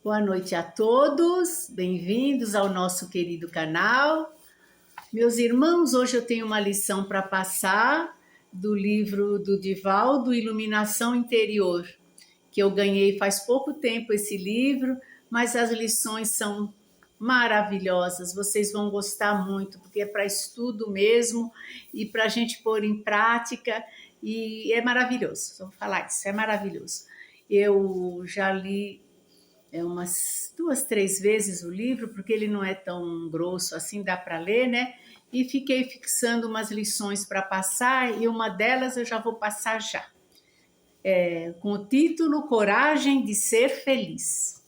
Boa noite a todos, bem-vindos ao nosso querido canal. Meus irmãos, hoje eu tenho uma lição para passar do livro do Divaldo, Iluminação Interior, que eu ganhei faz pouco tempo esse livro, mas as lições são maravilhosas, vocês vão gostar muito, porque é para estudo mesmo e para a gente pôr em prática, e é maravilhoso, vou falar disso, é maravilhoso. Eu já li umas 2, 3 vezes o livro, porque ele não é tão grosso assim, dá para ler, né? E fiquei fixando umas lições para passar, e uma delas eu já vou passar já. Com o título Coragem de Ser Feliz.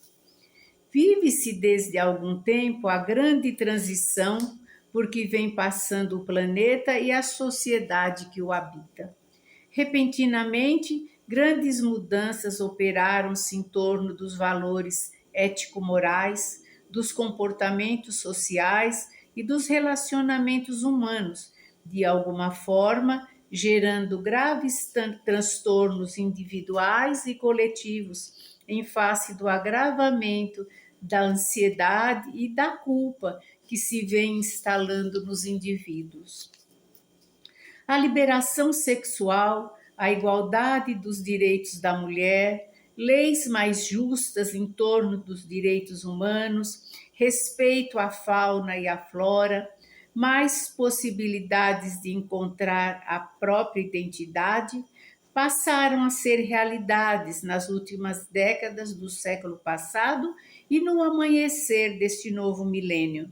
Vive-se desde algum tempo a grande transição por que vem passando o planeta e a sociedade que o habita. Repentinamente, grandes mudanças operaram-se em torno dos valores ético-morais, dos comportamentos sociais e dos relacionamentos humanos, de alguma forma, gerando graves transtornos individuais e coletivos em face do agravamento da ansiedade e da culpa que se vem instalando nos indivíduos. A liberação sexual, a igualdade dos direitos da mulher, leis mais justas em torno dos direitos humanos, respeito à fauna e à flora, mais possibilidades de encontrar a própria identidade, passaram a ser realidades nas últimas décadas do século passado e no amanhecer deste novo milênio.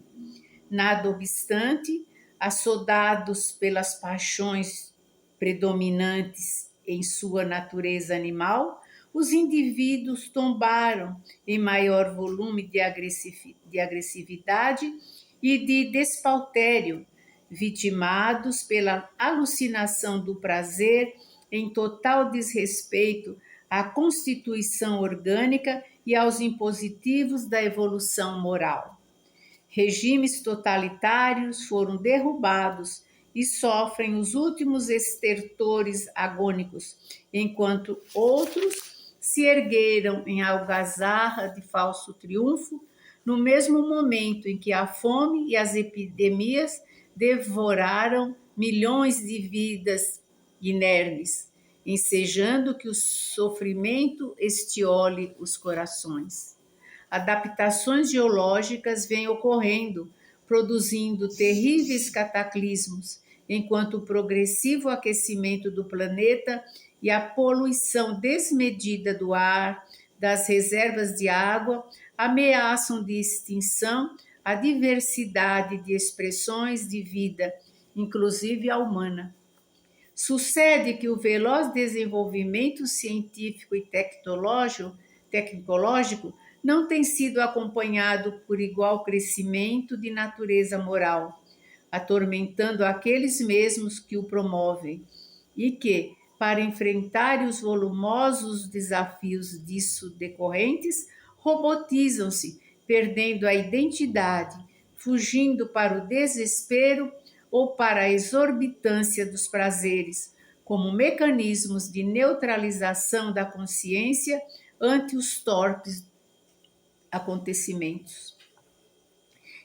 Nada obstante, assodados pelas paixões predominantes em sua natureza animal, os indivíduos tombaram em maior volume de agressividade e de despautério, vitimados pela alucinação do prazer em total desrespeito à constituição orgânica e aos impositivos da evolução moral. Regimes totalitários foram derrubados e sofrem os últimos estertores agônicos, enquanto outros se ergueram em algazarra de falso triunfo, no mesmo momento em que a fome e as epidemias devoraram milhões de vidas inermes, ensejando que o sofrimento estiole os corações. Adaptações geológicas vêm ocorrendo, produzindo terríveis cataclismos, enquanto o progressivo aquecimento do planeta e a poluição desmedida do ar, das reservas de água, ameaçam de extinção a diversidade de expressões de vida, inclusive a humana. Sucede que o veloz desenvolvimento científico e tecnológico não tem sido acompanhado por igual crescimento de natureza moral, atormentando aqueles mesmos que o promovem, e que, para enfrentar os volumosos desafios disso decorrentes, robotizam-se, perdendo a identidade, fugindo para o desespero ou para a exorbitância dos prazeres, como mecanismos de neutralização da consciência ante os torpes acontecimentos.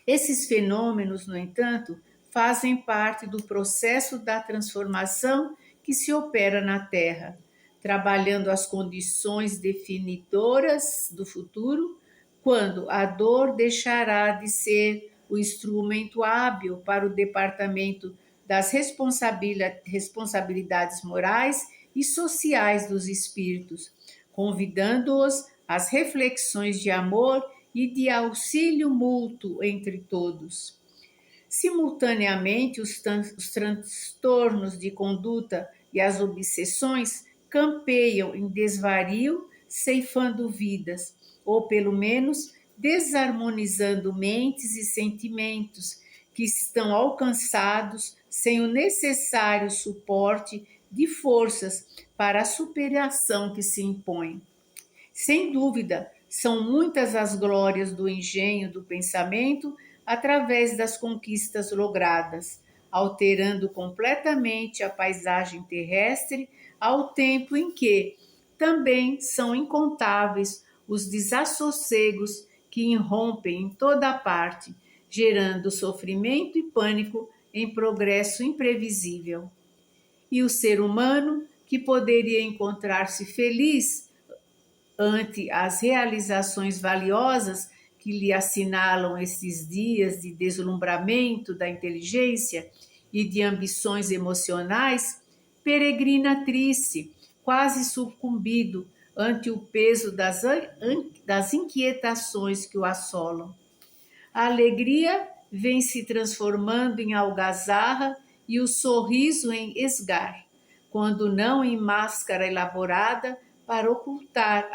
Esses fenômenos, no entanto, fazem parte do processo da transformação que se opera na Terra, trabalhando as condições definidoras do futuro, quando a dor deixará de ser o instrumento hábil para o departamento das responsabilidades morais e sociais dos espíritos, convidando-os às reflexões de amor e de auxílio mútuo entre todos. Simultaneamente, os transtornos de conduta e as obsessões campeiam em desvario, ceifando vidas, ou pelo menos desarmonizando mentes e sentimentos que estão alcançados sem o necessário suporte de forças para a superação que se impõe. Sem dúvida, são muitas as glórias do engenho do pensamento através das conquistas logradas, alterando completamente a paisagem terrestre, ao tempo em que também são incontáveis os desassossegos que irrompem em toda parte, gerando sofrimento e pânico em progresso imprevisível. E o ser humano, que poderia encontrar-se feliz ante as realizações valiosas que lhe assinalam esses dias de deslumbramento da inteligência e de ambições emocionais, peregrina triste, quase sucumbido ante o peso das inquietações que o assolam. A alegria vem se transformando em algazarra e o sorriso em esgar, quando não em máscara elaborada para ocultar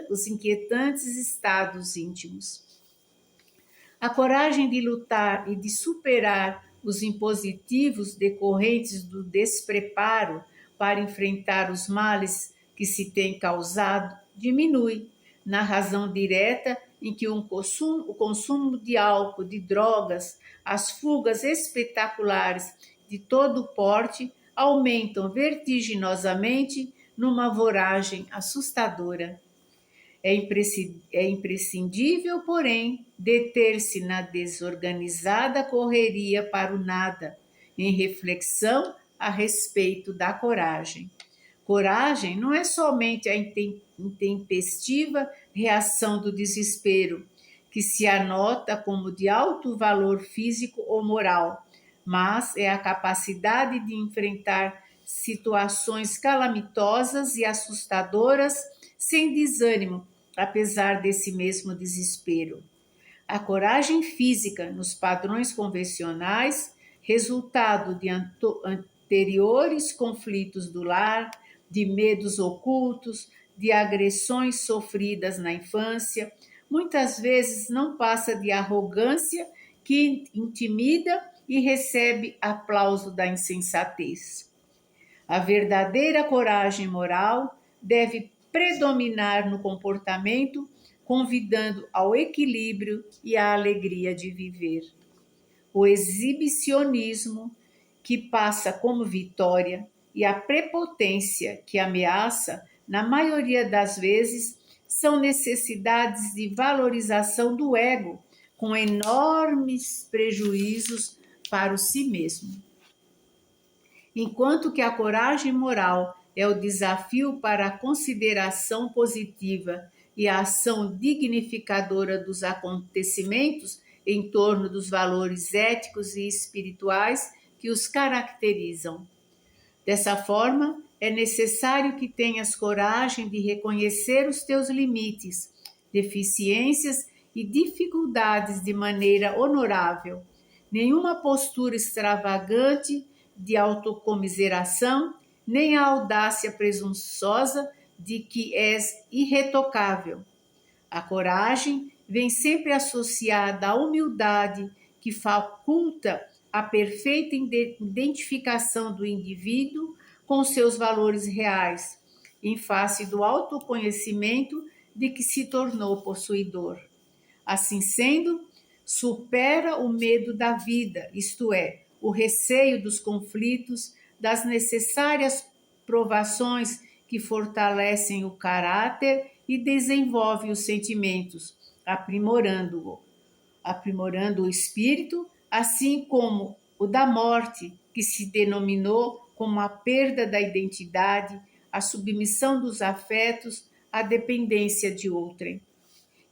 os inquietantes estados íntimos. A coragem de lutar e de superar os impositivos decorrentes do despreparo para enfrentar os males que se têm causado diminui na razão direta em que o consumo de álcool, de drogas, as fugas espetaculares de todo porte aumentam vertiginosamente numa voragem assustadora. É imprescindível, porém, deter-se na desorganizada correria para o nada, em reflexão a respeito da coragem. Coragem não é somente a intempestiva reação do desespero, que se anota como de alto valor físico ou moral, mas é a capacidade de enfrentar situações calamitosas e assustadoras sem desânimo, apesar desse mesmo desespero. A coragem física, nos padrões convencionais, resultado de anteriores conflitos do lar, de medos ocultos, de agressões sofridas na infância, muitas vezes não passa de arrogância que intimida e recebe aplauso da insensatez. A verdadeira coragem moral deve predominar no comportamento, convidando ao equilíbrio e à alegria de viver. O exibicionismo, que passa como vitória, e a prepotência, que ameaça, na maioria das vezes, são necessidades de valorização do ego, com enormes prejuízos para o si mesmo. Enquanto que a coragem moral é o desafio para a consideração positiva e a ação dignificadora dos acontecimentos em torno dos valores éticos e espirituais que os caracterizam. Dessa forma, é necessário que tenhas coragem de reconhecer os teus limites, deficiências e dificuldades de maneira honorável. Nenhuma postura extravagante de autocomiseração, nem a audácia presunçosa de que és irretocável. A coragem vem sempre associada à humildade que faculta a perfeita identificação do indivíduo com seus valores reais, em face do autoconhecimento de que se tornou possuidor. Assim sendo, supera o medo da vida, isto é, o receio dos conflitos, das necessárias provações que fortalecem o caráter e desenvolvem os sentimentos, aprimorando o espírito, assim como o da morte, que se denominou como a perda da identidade, a submissão dos afetos à dependência de outrem.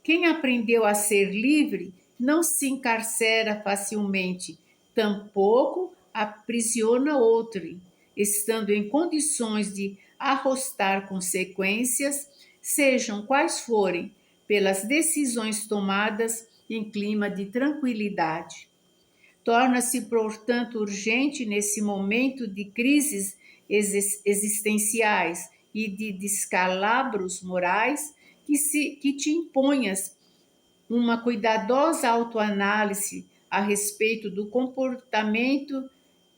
Quem aprendeu a ser livre não se encarcera facilmente, tampouco aprisiona outrem, estando em condições de arrostar consequências, sejam quais forem, pelas decisões tomadas em clima de tranquilidade. Torna-se, portanto, urgente nesse momento de crises existenciais e de descalabros morais que te imponhas uma cuidadosa autoanálise a respeito do comportamento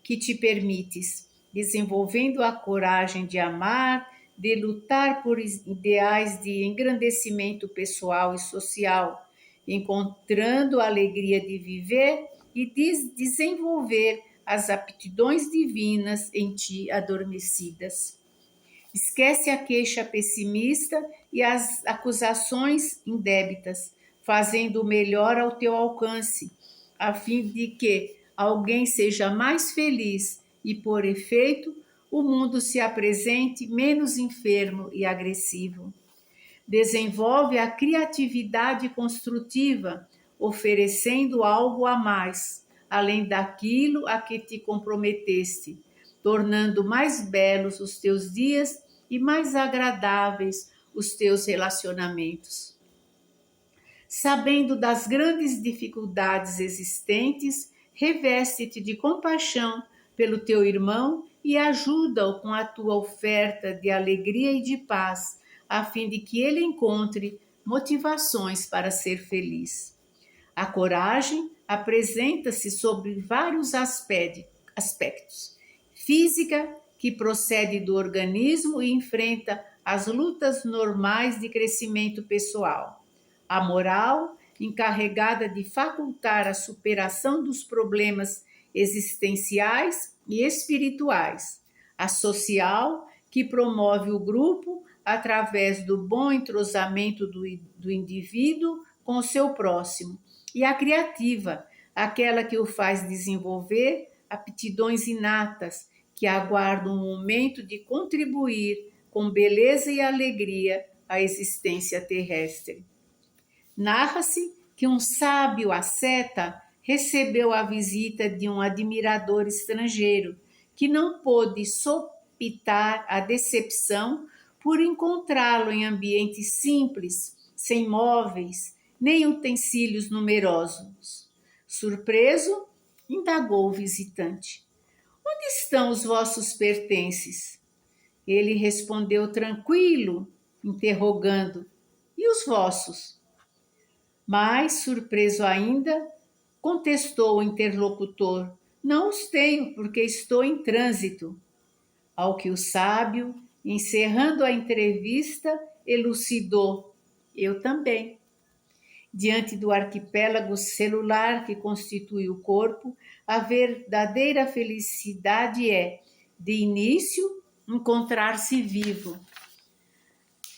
que te permites, desenvolvendo a coragem de amar, de lutar por ideais de engrandecimento pessoal e social, encontrando a alegria de viver e de desenvolver as aptidões divinas em ti adormecidas. Esquece a queixa pessimista e as acusações indébitas, fazendo o melhor ao teu alcance, a fim de que alguém seja mais feliz e, por efeito, o mundo se apresente menos enfermo e agressivo. Desenvolve a criatividade construtiva, oferecendo algo a mais, além daquilo a que te comprometeste, tornando mais belos os teus dias e mais agradáveis os teus relacionamentos. Sabendo das grandes dificuldades existentes, reveste-te de compaixão pelo teu irmão e ajuda-o com a tua oferta de alegria e de paz, a fim de que ele encontre motivações para ser feliz. A coragem apresenta-se sobre vários aspectos. Física, que procede do organismo e enfrenta as lutas normais de crescimento pessoal. A moral, encarregada de facultar a superação dos problemas existenciais e espirituais. A social, que promove o grupo através do bom entrosamento do indivíduo com o seu próximo. E a criativa, aquela que o faz desenvolver aptidões inatas, que aguardam um momento de contribuir com beleza e alegria à existência terrestre. Narra-se que um sábio asceta recebeu a visita de um admirador estrangeiro, que não pôde sopitar a decepção por encontrá-lo em ambiente simples, sem móveis, nem utensílios numerosos. Surpreso, indagou o visitante: "Onde estão os vossos pertences?" Ele respondeu tranquilo, interrogando: "E os vossos?" Mais surpreso ainda, contestou o interlocutor: "Não os tenho, porque estou em trânsito." Ao que o sábio, encerrando a entrevista, elucidou: "Eu também." Diante do arquipélago celular que constitui o corpo, a verdadeira felicidade é, de início, encontrar-se vivo.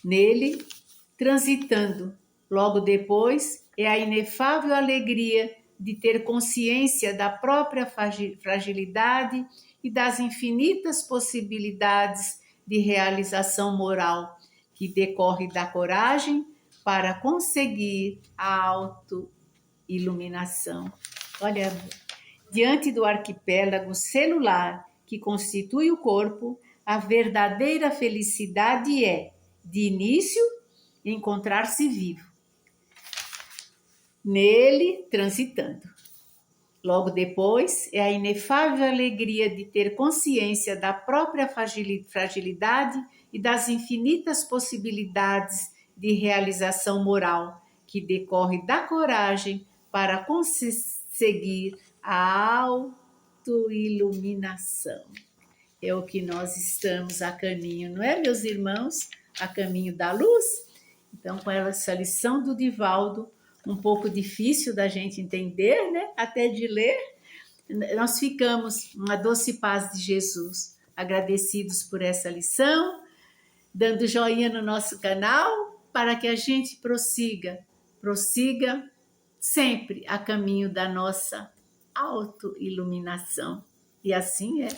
Nele, transitando. Logo depois, é a inefável alegria de ter consciência da própria fragilidade e das infinitas possibilidades de realização moral, que decorre da coragem para conseguir a autoiluminação. Olha, diante do arquipélago celular que constitui o corpo, a verdadeira felicidade é, de início, encontrar-se vivo. Nele, transitando. Logo depois, é a inefável alegria de ter consciência da própria fragilidade e das infinitas possibilidades de realização moral, que decorre da coragem para conseguir a autoiluminação. É o que nós estamos a caminho, não é, meus irmãos? A caminho da luz? Então, com essa lição do Divaldo, um pouco difícil da gente entender, né? Até de ler, nós ficamos uma doce paz de Jesus, agradecidos por essa lição, dando joinha no nosso canal, para que a gente prossiga sempre a caminho da nossa autoiluminação. E assim é.